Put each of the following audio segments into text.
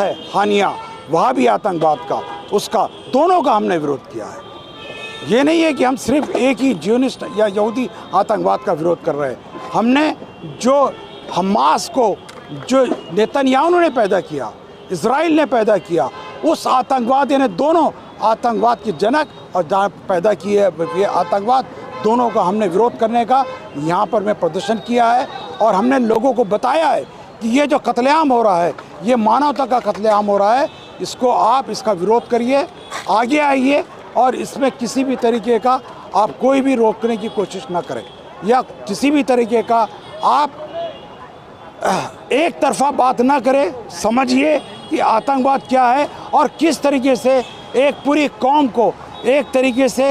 है हानिया वहाँ भी आतंकवाद का, उसका दोनों का हमने विरोध किया है। ये नहीं है कि हम सिर्फ एक ही जियोनिस्ट या यहूदी आतंकवाद का विरोध कर रहे हैं। हमने जो हमास को, जो नेतन्याहू ने पैदा किया, इजराइल ने पैदा किया, उस आतंकवाद, यानी दोनों आतंकवाद के जनक और जहाँ पैदा किए ये आतंकवाद, दोनों का हमने विरोध करने का यहाँ पर मैं प्रदर्शन किया है। और हमने लोगों को बताया है कि ये जो कत्लेआम हो रहा है, ये मानवता का कत्लेआम हो रहा है, इसको आप इसका विरोध करिए, आगे आइए और इसमें किसी भी तरीके का आप कोई भी रोकने की कोशिश ना करें, या किसी भी तरीके का आप एक तरफा बात ना करें। समझिए कि आतंकवाद क्या है और किस तरीके से एक पूरी कौम को एक तरीके से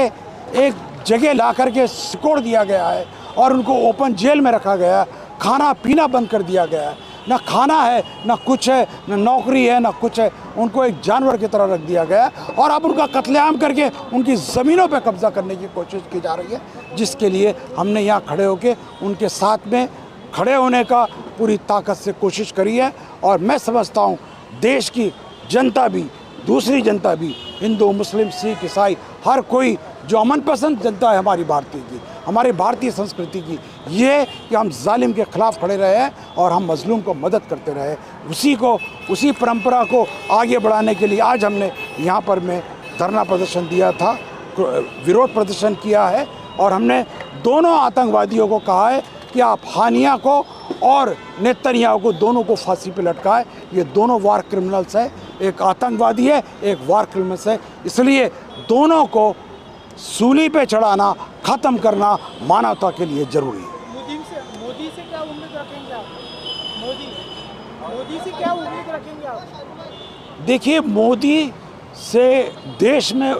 एक जगह ला करके सिकोड़ दिया गया है और उनको ओपन जेल में रखा गया है, खाना पीना बंद कर दिया गया है, ना खाना है, ना कुछ है, ना नौकरी है, ना कुछ है, उनको एक जानवर की तरह रख दिया गया है। और अब उनका कत्लेआम करके उनकी ज़मीनों पे कब्जा करने की कोशिश की जा रही है, जिसके लिए हमने यहाँ खड़े होकर उनके साथ में खड़े होने का पूरी ताकत से कोशिश करी है। और मैं समझता हूँ देश की जनता भी, दूसरी जनता भी, हिंदू, मुस्लिम, सिख, ईसाई, हर कोई जो अमन पसंद जनता है हमारी भारतीय की, हमारी भारतीय संस्कृति की, ये कि हम जालिम के ख़िलाफ़ खड़े रहे हैं और हम मजलूम को मदद करते रहे, उसी परंपरा को आगे बढ़ाने के लिए आज हमने यहाँ पर मैं धरना प्रदर्शन दिया था, विरोध प्रदर्शन किया है। और हमने दोनों आतंकवादियों को कहा है कि आप हानिया को और नेतन्याहू को दोनों को फांसी पे लटकाए। ये दोनों वार क्रिमिनल्स हैं, एक आतंकवादी है, एक वार क्रिमिनल्स है, इसलिए दोनों को सूली पे चढ़ाना, ख़त्म करना मानवता के लिए ज़रूरी है। मोदी से क्या उम्मीद रखेंगे आप? मोदी से क्या उम्मीद रखेंगे आप? देखिए, मोदी से देश में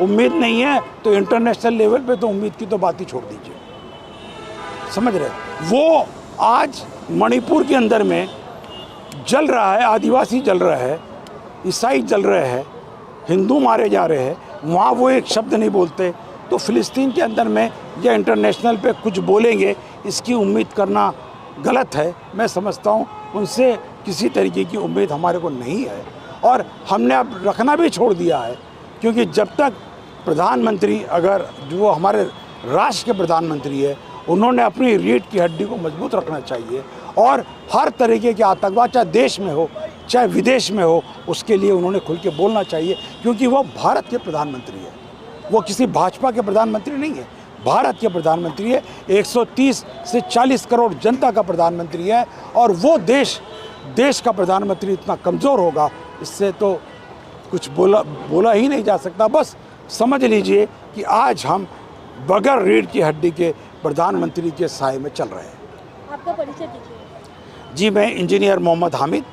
उम्मीद नहीं है तो इंटरनेशनल लेवल पे तो उम्मीद की तो बात ही छोड़ दीजिए। समझ रहे, वो आज मणिपुर के अंदर में जल रहा है, आदिवासी जल रहा है, ईसाई जल रहे हैं, हिंदू मारे जा रहे हैं, वहाँ वो एक शब्द नहीं बोलते। तो फ़िलिस्तीन के अंदर में या इंटरनेशनल पे कुछ बोलेंगे, इसकी उम्मीद करना गलत है। मैं समझता हूँ उनसे किसी तरीके की उम्मीद हमारे को नहीं है और हमने अब रखना भी छोड़ दिया है, क्योंकि जब तक प्रधानमंत्री, अगर जो हमारे राष्ट्र के प्रधानमंत्री है, उन्होंने अपनी रीढ़ की हड्डी को मजबूत रखना चाहिए और हर तरीके के आतंकवाद, चाहे देश में हो चाहे विदेश में हो, उसके लिए उन्होंने खुल के बोलना चाहिए, क्योंकि वो भारत के प्रधानमंत्री है, वो किसी भाजपा के प्रधानमंत्री नहीं है, भारत के प्रधानमंत्री है, 130 से 40 करोड़ जनता का प्रधानमंत्री है। और वो देश का प्रधानमंत्री इतना कमज़ोर होगा, इससे तो कुछ बोला ही नहीं जा सकता। बस समझ लीजिए कि आज हम बगैर रीढ़ की हड्डी के प्रधानमंत्री के साए में चल रहे हैं। आपका परिचय दीजिए। जी, मैं इंजीनियर मोहम्मद हामिद,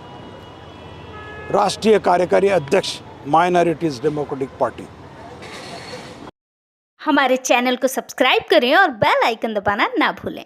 राष्ट्रीय कार्यकारी अध्यक्ष माइनॉरिटीज़ डेमोक्रेटिक पार्टी। हमारे चैनल को सब्सक्राइब करें और बेल आइकन दबाना ना भूलें।